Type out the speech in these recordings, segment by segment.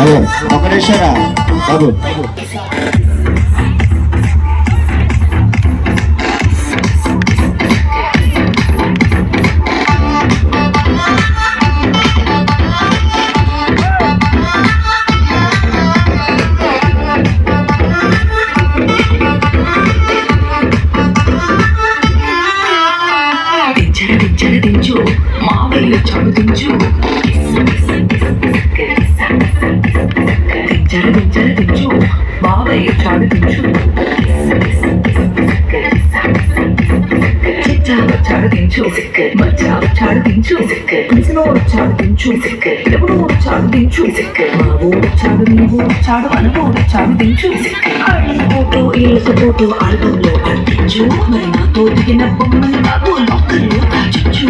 Hello ఒక నిమిషరా బాబు. దించు మావయ్య చాడు దించు దించు మావయ్య చాడు దించు చాడు దించు మచ్చావు చాడు దించు పిలిచినోడు చాడు దించు ఎవడోడు చాడు దించు మా ఊరు చాడు నీ ఊరు చాడు అనుకోడు చాడు దించు ఫోటో ఇళ్ళతో ఫోటో ఆల్బంలో అంటించు మరి నాతో దిగిన బొమ్మని నాతో లోకల్లో దాచు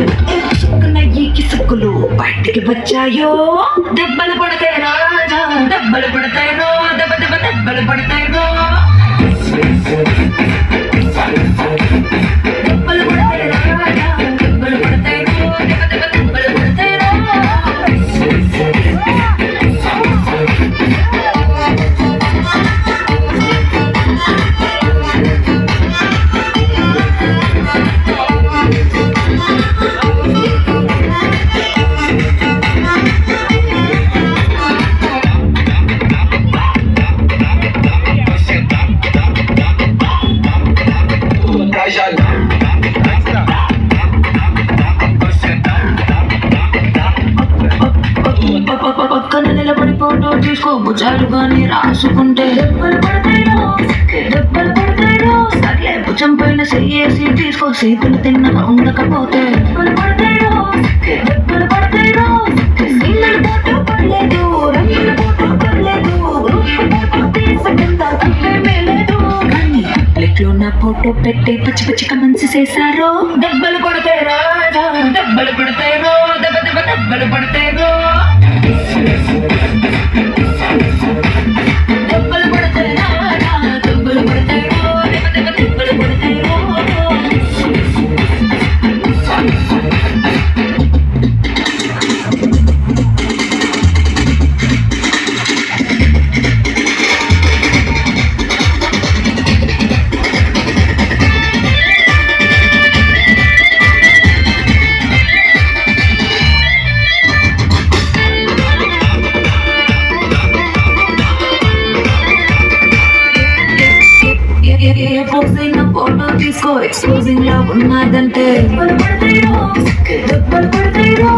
ఈ సుక్కులు బయటికి వచ్చాయో దెబ్బలు పడతాయి రాజా దెబ్బలు పడతాయి రో దెబ్బ దెబ్బ దెబ్బలు పడతాయి రో దెబ్బలు పడతాయి రాజా దెబ్బలు పడతాయి రో దెబ్బ దెబ్బ దెబ్బలు పడతాయి రో పక్కన నిలబడి ఫోటో తీసుకో భుజాలు గాని రాసుకుంటే దెబ్బలు పడతాయిరో సర్లే భుజం పైన చెయ్యేసి తీసుకో చేతులు తిన్నగా ఉండకపోతే దెబ్బలు పడతాయిరో సింగిల్ ఫోటో పడలేదు రంగుల ఫోటో పడలేదు గ్రూప్ ఫోటో తీసుకుంటా తప్పేమీ లేదు కానీ ప్లేట్లో నా ఫోటో పెట్టి పచ్చి పచ్చిగా మంచి చేశారో దెబ్బలు పడతాయి రాజా దెబ్బలు పడతాయిరో దెబ్బ దెబ్బ దెబ్బలు పడతాయిరో దెబ్బలు పడతాయి రాజా దెబ్బలు పడతాయిరో దెబ్బ దెబ్బ దెబ్బలు పడతాయిరో ఫోటో తీసుకో ఎక్స్పోజింగ్ లా ఉన్నదంటే దెబ్బలు పడతాయిరో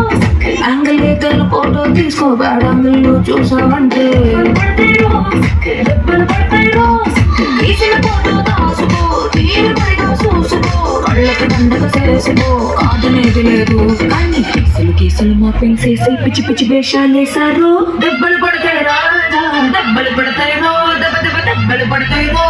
యాంగిల్ ఏకల్ ఫోటో తీసుకో బ్యాడ్ యాంగిల్ లో చూసావంటే దెబ్బలు పడతాయిరో తీసిన ఫోటో దాసుకో తీరుబడిగా చూసుకో కళ్ళకి దండగా చేసుకో కాదనేది లేదు కానీ కేసులు మాపింగ్ చేసి పిచ్చి పిచ్చి వేషాలు వేశారు దెబ్బలు పడతాయి రాజా దెబ్బలు పడతాయిరో దెబ్బ దెబ్బ దెబ్బలు పడతాయిరో